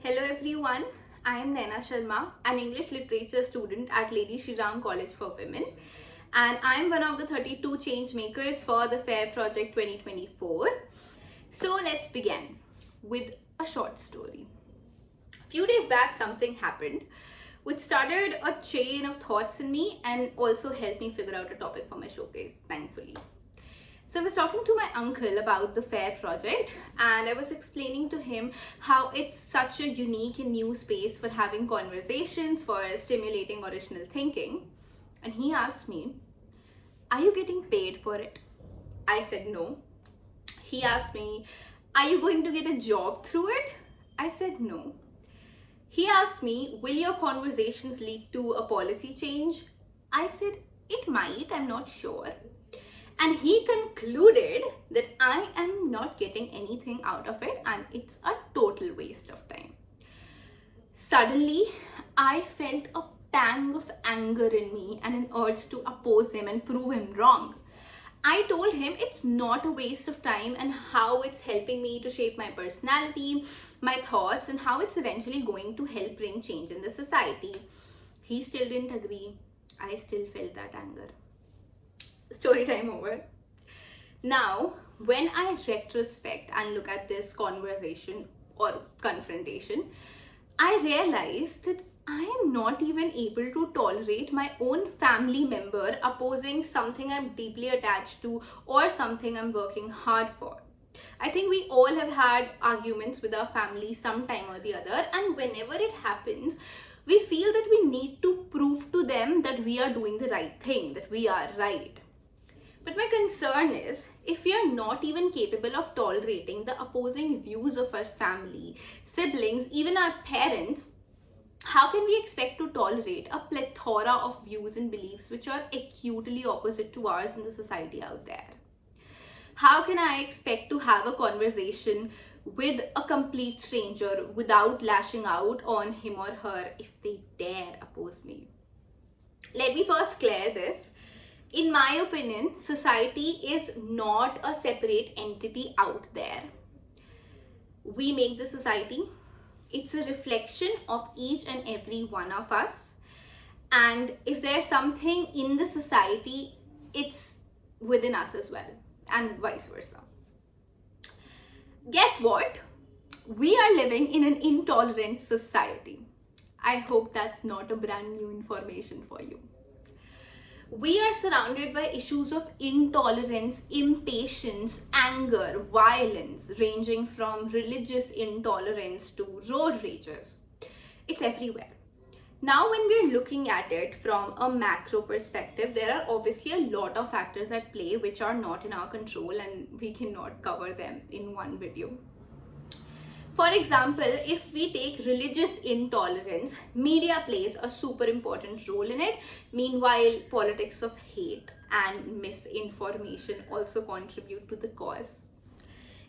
Hello everyone, I am Naina Sharma, an English literature student at Lady Shri Ram College for Women, and I am one of the 32 changemakers for the F.A.I.R project 2024. So let's begin with a short story. A few days back something happened which started a chain of thoughts in me and also helped me figure out a topic for my showcase, thankfully. So I was talking to my uncle about the F.A.I.R project, and I was explaining to him how it's such a unique and new space for having conversations, for stimulating original thinking. And he asked me, "Are you getting paid for it?" I said no. He asked me, "Are you going to get a job through it?" I said no. He asked me, "Will your conversations lead to a policy change?" I said, "It might, I'm not sure." And he concluded that I am not getting anything out of it and it's a total waste of time. Suddenly, I felt a pang of anger in me and an urge to oppose him and prove him wrong. I told him it's not a waste of time and how it's helping me to shape my personality, my thoughts, and how it's eventually going to help bring change in the society. He still didn't agree. I still felt that anger. Story time over. Now, when I retrospect and look at this conversation or confrontation, I realize that I am not even able to tolerate my own family member opposing something I'm deeply attached to or something I'm working hard for. I think we all have had arguments with our family sometime or the other, and whenever it happens, we feel that we need to prove to them that we are doing the right thing, that we are right. But my concern is, if we are not even capable of tolerating the opposing views of our family, siblings, even our parents, how can we expect to tolerate a plethora of views and beliefs which are acutely opposite to ours in the society out there? How can I expect to have a conversation with a complete stranger without lashing out on him or her if they dare oppose me? Let me first clear this. In my opinion, society is not a separate entity out there. We make the society. It's a reflection of each and every one of us. And if there's something in the society, it's within us as well, and vice versa. Guess what? We are living in an intolerant society. I hope that's not a brand new information for you. We are surrounded by issues of intolerance, impatience, anger, violence, ranging from religious intolerance to road rages. It's everywhere. Now, when we're looking at it from a macro perspective, there are obviously a lot of factors at play which are not in our control and we cannot cover them in one video. For example, if we take religious intolerance, media plays a super important role in it. Meanwhile, politics of hate and misinformation also contribute to the cause.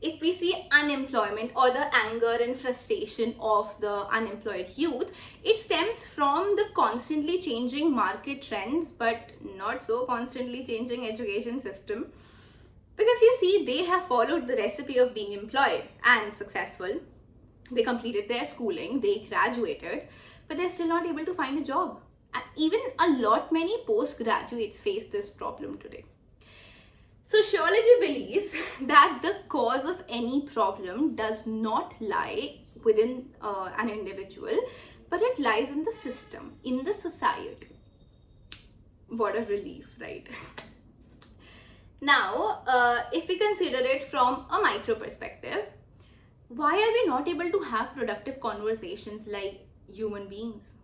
If we see unemployment or the anger and frustration of the unemployed youth, it stems from the constantly changing market trends, but not so constantly changing education system. Because you see, they have followed the recipe of being employed and successful. They completed their schooling, they graduated, but they're still not able to find a job. Even a lot many postgraduates face this problem today. Sociology believes that the cause of any problem does not lie within an individual, but it lies in the system, in the society. What a relief, right? Now, if we consider it from a micro perspective, why are we not able to have productive conversations like human beings?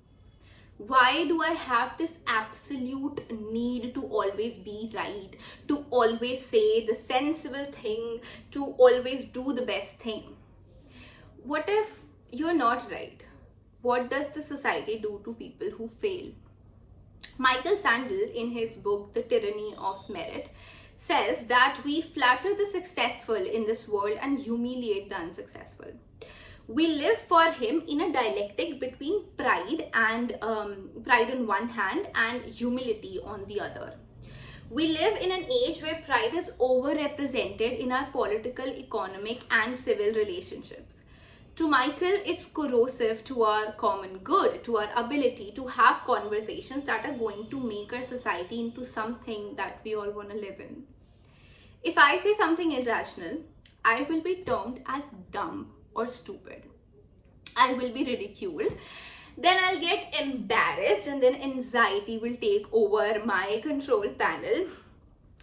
Why do I have this absolute need to always be right, to always say the sensible thing, to always do the best thing? What if you're not right? What does the society do to people who fail? Michael Sandel, in his book, The Tyranny of Merit, says that we flatter the successful in this world and humiliate the unsuccessful. We live for him in a dialectic between pride on one hand and humility on the other. We live in an age where pride is overrepresented in our political, economic, and civil relationships. To Michael, it's corrosive to our common good, to our ability to have conversations that are going to make our society into something that we all want to live in. If I say something irrational, I will be termed as dumb or stupid. I will be ridiculed. Then I'll get embarrassed, and then anxiety will take over my control panel.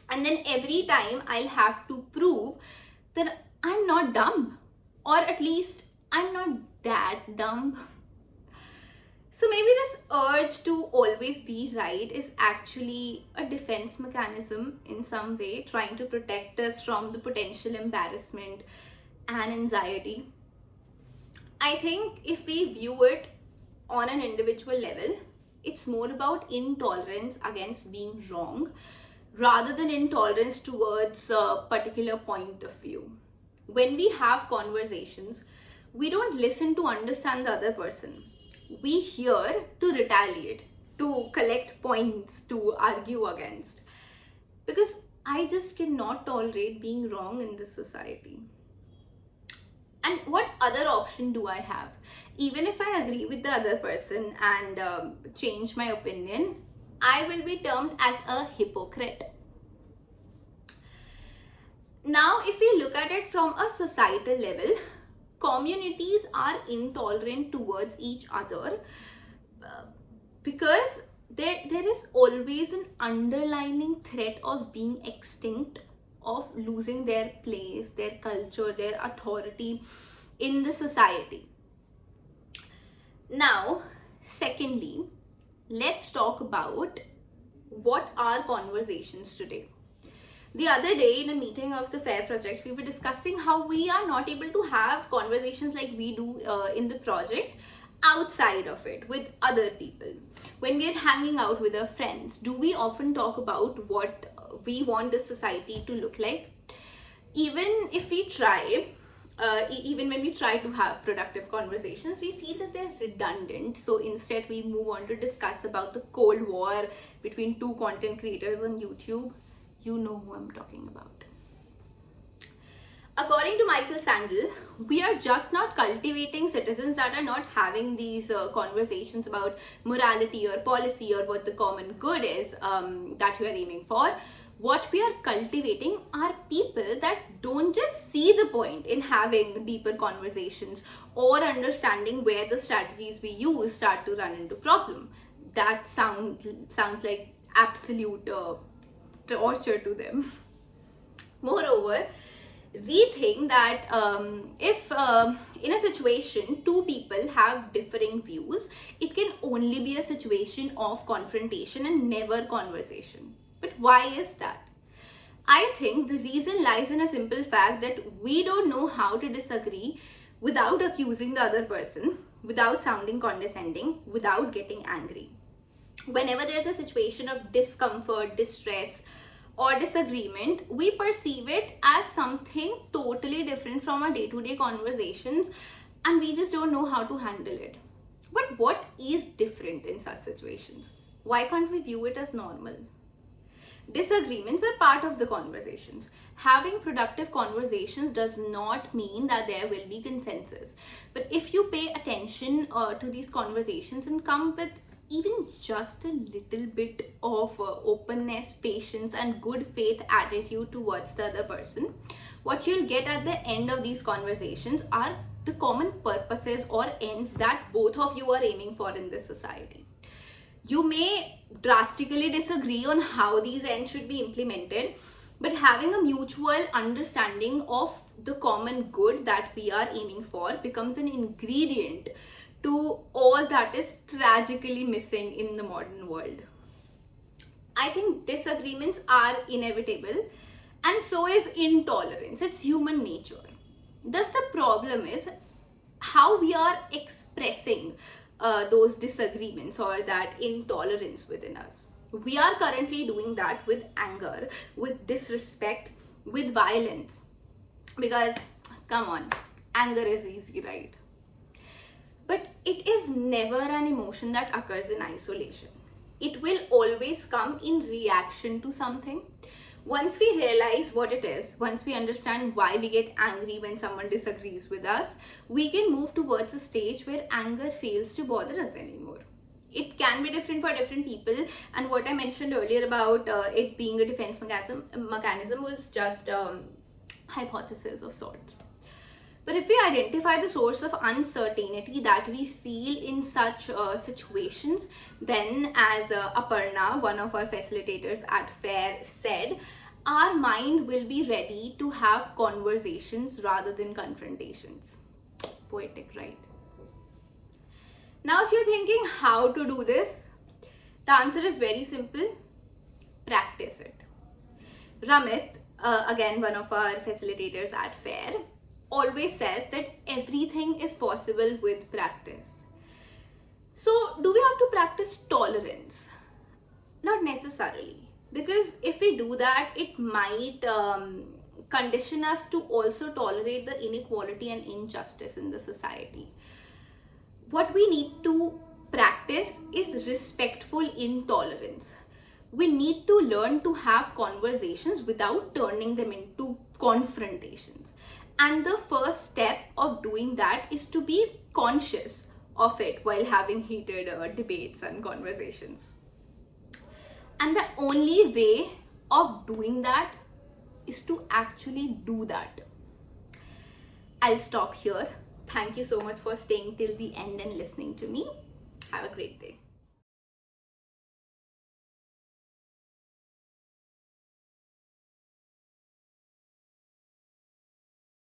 And then every time I'll have to prove that I'm not dumb, or at least I'm not that dumb. So maybe this urge to always be right is actually a defense mechanism in some way, trying to protect us from the potential embarrassment and anxiety. I think if we view it on an individual level, it's more about intolerance against being wrong rather than intolerance towards a particular point of view. When we have conversations, we don't listen to understand the other person. We hear to retaliate, to collect points, to argue against. Because I just cannot tolerate being wrong in this society. And what other option do I have? Even if I agree with the other person and change my opinion, I will be termed as a hypocrite. Now, if we look at it from a societal level, communities are intolerant towards each other because there is always an underlying threat of being extinct, of losing their place, their culture, their authority in the society. Now, secondly, let's talk about what are conversations today. The other day in a meeting of the F.A.I.R project, we were discussing how we are not able to have conversations like we do in the project outside of it with other people. When we are hanging out with our friends, do we often talk about what we want the society to look like? Even if we try, even when we try to have productive conversations, we feel that they're redundant. So instead we move on to discuss about the Cold War between two content creators on YouTube. You know who I'm talking about. According to Michael Sandel, we are just not cultivating citizens that are not having these conversations about morality or policy or what the common good is that we are aiming for. What we are cultivating are people that don't just see the point in having deeper conversations or understanding where the strategies we use start to run into problem. That sounds like absolute torture to them. Moreover, we think that if in a situation two people have differing views, it can only be a situation of confrontation and never conversation. But why is that? I think the reason lies in a simple fact that we don't know how to disagree without accusing the other person, without sounding condescending, without getting angry. Whenever there's a situation of discomfort, distress, or disagreement, we perceive it as something totally different from our day-to-day conversations, and we just don't know how to handle it. But what is different in such situations? Why can't we view it as normal? Disagreements are part of the conversations. Having productive conversations does not mean that there will be consensus. But if you pay attention to these conversations and come with even just a little bit of openness, patience, and good faith attitude towards the other person, what you'll get at the end of these conversations are the common purposes or ends that both of you are aiming for in this society. You may drastically disagree on how these ends should be implemented, but having a mutual understanding of the common good that we are aiming for becomes an ingredient to all that is tragically missing in the modern world. I think disagreements are inevitable, and so is intolerance. It's human nature. Thus, the problem is how we are expressing those disagreements or that intolerance within us. We are currently doing that with anger, with disrespect, with violence. Because, come on, anger is easy, right? But it is never an emotion that occurs in isolation. It will always come in reaction to something. Once we realize what it is, once we understand why we get angry when someone disagrees with us, we can move towards a stage where anger fails to bother us anymore. It can be different for different people, and what I mentioned earlier about it being a defense mechanism was just hypothesis of sorts. But if we identify the source of uncertainty that we feel in such situations, then as Aparna, one of our facilitators at FAIR, said, our mind will be ready to have conversations rather than confrontations. Poetic, right? Now, if you're thinking how to do this, the answer is very simple. Practice it. Ramit, again one of our facilitators at FAIR, always says that everything is possible with practice. So, do we have to practice tolerance? Not necessarily, because if we do that, it might condition us to also tolerate the inequality and injustice in the society. What we need to practice is respectful intolerance. We need to learn to have conversations without turning them into confrontations. And the first step of doing that is to be conscious of it while having heated debates and conversations. And the only way of doing that is to actually do that. I'll stop here. Thank you so much for staying till the end and listening to me. Have a great day.